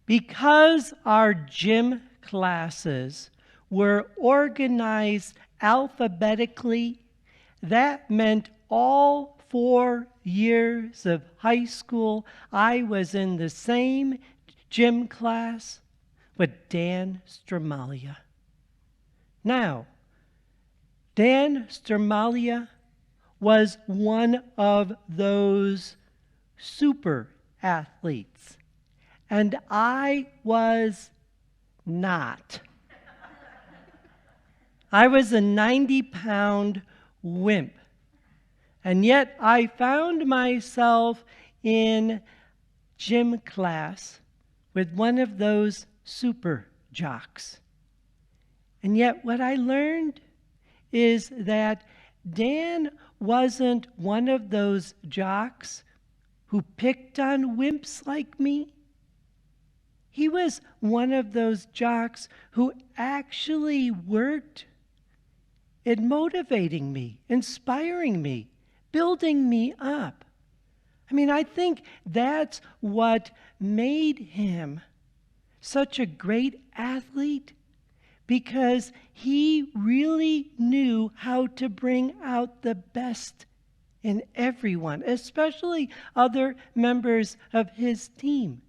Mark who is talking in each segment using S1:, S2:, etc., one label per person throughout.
S1: Because our gym classes were organized alphabetically, that meant all 4 years of high school, I was in the same gym class with Dan Stramalia. Now, Dan Stramalia was one of those super athletes, and I was not. I was a 90-pound wimp. And yet I found myself in gym class with one of those super jocks. And yet what I learned is that Dan wasn't one of those jocks who picked on wimps like me. He was one of those jocks who actually worked at motivating me, inspiring me, building me up. I mean, I think that's what made him such a great athlete, because he really knew how to bring out the best in everyone, especially other members of his team.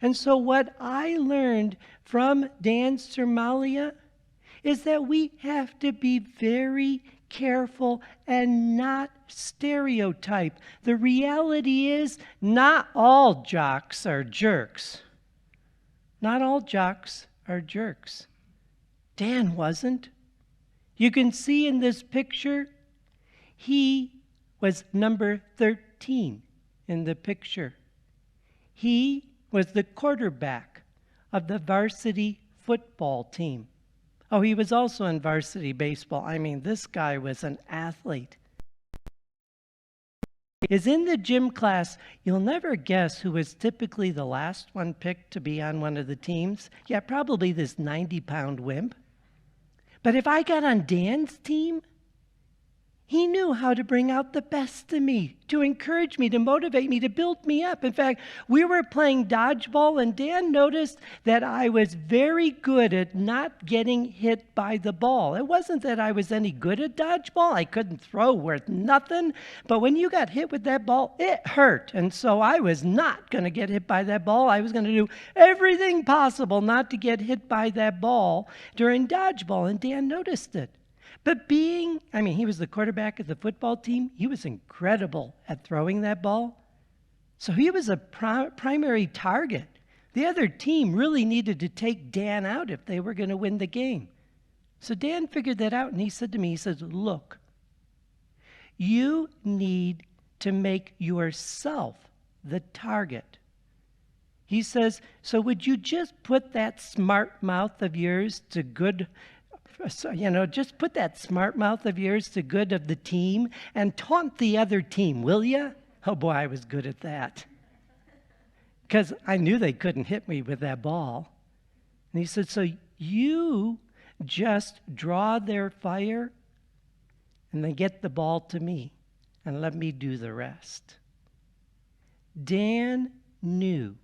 S1: And so what I learned from Dan Stramalia is that we have to be very careful and not stereotype. The reality is, not all jocks are jerks. Not all jocks are jerks. Dan wasn't. You can see in this picture, he was number 13 in the picture. He was the quarterback of the varsity football team. Oh, he was also in varsity baseball. I mean, this guy was an athlete. Is in the gym class, you'll never guess who was typically the last one picked to be on one of the teams. Yeah, probably this 90-pound wimp. But if I got on Dan's team, he knew how to bring out the best in me, to encourage me, to motivate me, to build me up. In fact, we were playing dodgeball, and Dan noticed that I was very good at not getting hit by the ball. It wasn't that I was any good at dodgeball. I couldn't throw worth nothing. But when you got hit with that ball, it hurt. And so I was not going to get hit by that ball. I was going to do everything possible not to get hit by that ball during dodgeball. And Dan noticed it. But he was the quarterback of the football team. He was incredible at throwing that ball. So he was a primary target. The other team really needed to take Dan out if they were going to win the game. So Dan figured that out, and he said to me, he says, look, you need to make yourself the target. He says, so would you just put that smart mouth of yours to good just put that smart mouth of yours to good of the team and taunt the other team, will you? Oh boy, I was good at that. Because I knew they couldn't hit me with that ball. And he said, so you just draw their fire and then get the ball to me and let me do the rest. Dan knew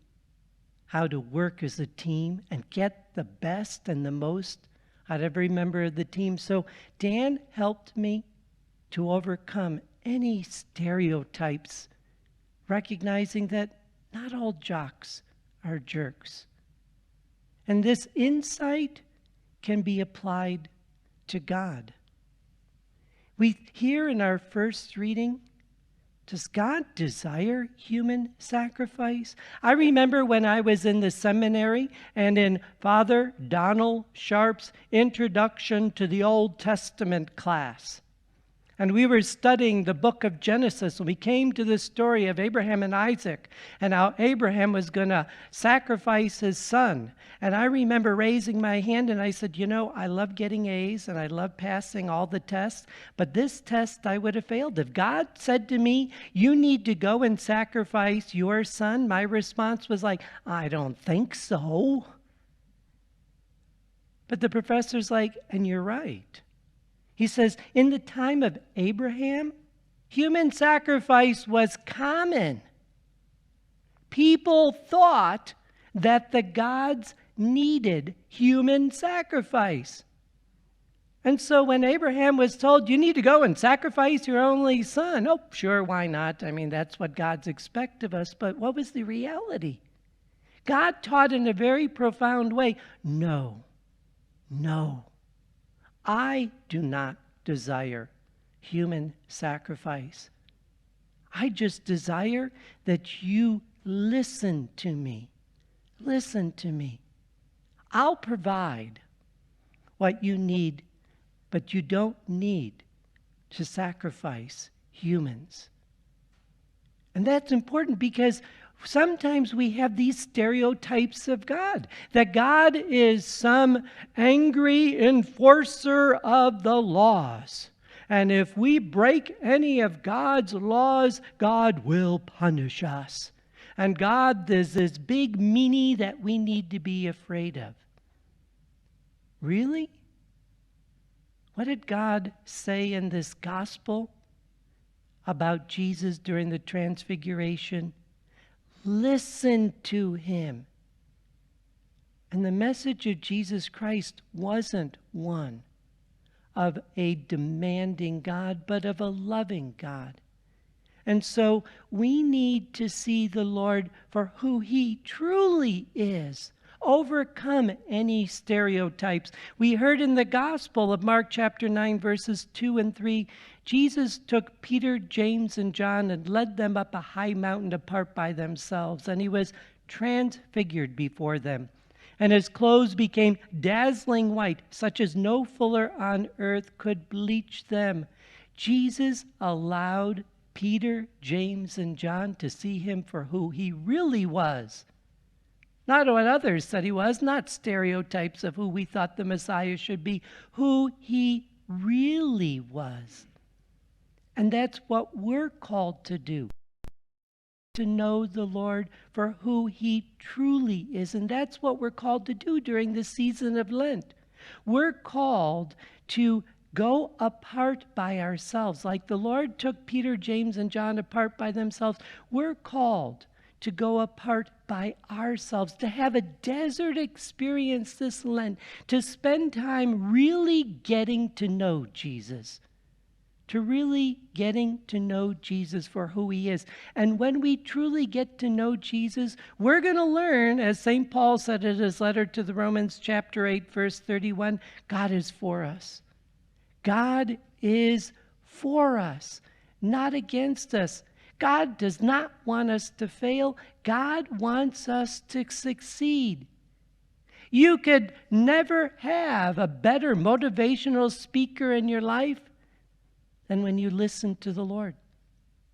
S1: how to work as a team and get the best and the most out of every member of the team. So Dan helped me to overcome any stereotypes, recognizing that not all jocks are jerks. And this insight can be applied to God. We hear in our first reading, does God desire human sacrifice? I remember when I was in the seminary and in Father Donald Sharp's Introduction to the Old Testament class. And we were studying the book of Genesis, and we came to the story of Abraham and Isaac, and how Abraham was going to sacrifice his son. And I remember raising my hand, and I said, I love getting A's, and I love passing all the tests, but this test I would have failed. If God said to me, you need to go and sacrifice your son, my response was like, I don't think so. But the professor's like, and you're right. He says, in the time of Abraham, human sacrifice was common. People thought that the gods needed human sacrifice. And so when Abraham was told, you need to go and sacrifice your only son, oh, sure, why not? I mean, that's what God's expect of us. But what was the reality? God taught in a very profound way, no, I do not desire human sacrifice. I just desire that you listen to me. Listen to me. I'll provide what you need, but you don't need to sacrifice humans. And that's important because sometimes we have these stereotypes of God, that God is some angry enforcer of the laws. And if we break any of God's laws, God will punish us. And God is this big meanie that we need to be afraid of. Really? What did God say in this gospel about Jesus during the Transfiguration? Listen to him. And the message of Jesus Christ wasn't one of a demanding God, but of a loving God. And so we need to see the Lord for who he truly is. Overcome any stereotypes. We heard in the Gospel of Mark chapter 9, verses 2 and 3, Jesus took Peter, James, and John and led them up a high mountain apart by themselves, and he was transfigured before them. And his clothes became dazzling white, such as no fuller on earth could bleach them. Jesus allowed Peter, James, and John to see him for who he really was. Not what others said he was, not stereotypes of who we thought the Messiah should be, who he really was. And that's what we're called to do, to know the Lord for who he truly is. And that's what we're called to do during the season of Lent. We're called to go apart by ourselves. Like the Lord took Peter, James, and John apart by themselves, we're called to go apart by ourselves, to have a desert experience this Lent, to spend time really getting to know Jesus, to really getting to know Jesus for who he is. And when we truly get to know Jesus, we're going to learn, as St. Paul said in his letter to the Romans chapter 8, verse 31, God is for us. God is for us, not against us. God does not want us to fail. God wants us to succeed. You could never have a better motivational speaker in your life than when you listen to the Lord.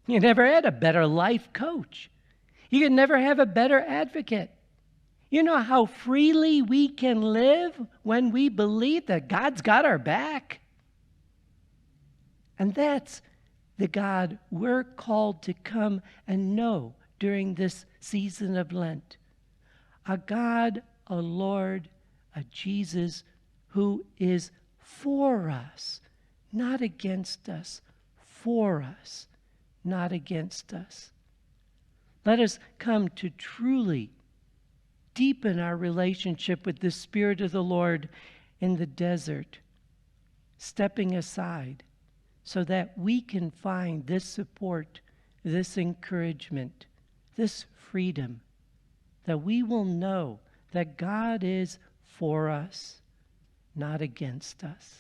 S1: You never had a better life coach. You could never have a better advocate. You know how freely we can live when we believe that God's got our back? And that's the God we're called to come and know during this season of Lent. A God, a Lord, a Jesus who is for us, not against us, for us, not against us. Let us come to truly deepen our relationship with the Spirit of the Lord in the desert, stepping aside, so that we can find this support, this encouragement, this freedom, that we will know that God is for us, not against us.